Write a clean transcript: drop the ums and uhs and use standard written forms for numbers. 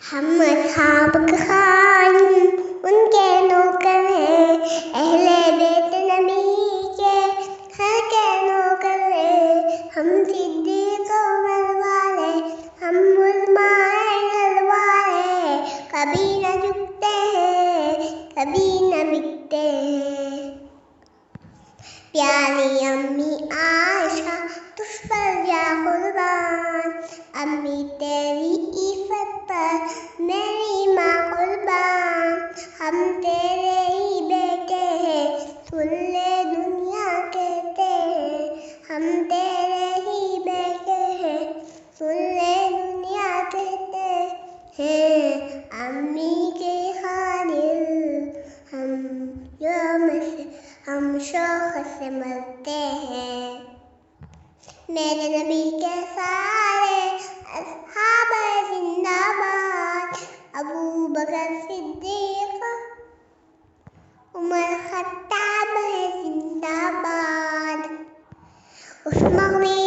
हम असहाब खान उनके नौकर हैं, अहले बैत नबी के हर के नौकर हैं। हम सिद्दीक़ उमर वाले, हम उलमाए घर वाले, कभी न झुकते हैं, कभी न बिकते हैं। प्यारी अम्मी आयशा तुझ पर जा कुर्बान, अम्मी तेरी इफ़्फ़त पर मेरी माँ कुर्बान। हम तेरे ही बेटे हैं, सुन ले दुनिया कहते हैं। हम तेरे ही बेटे हैं, सुन ले दुनिया कहते हैं। अम्मी के खातिर हम शौक़ से मरते हैं। मेरे नबी के सारे अस्हाब जिंदाबाद, अबू बकर सिद्दीक़ उमर खत्ताब है जिंदाबाद। उस मग़नी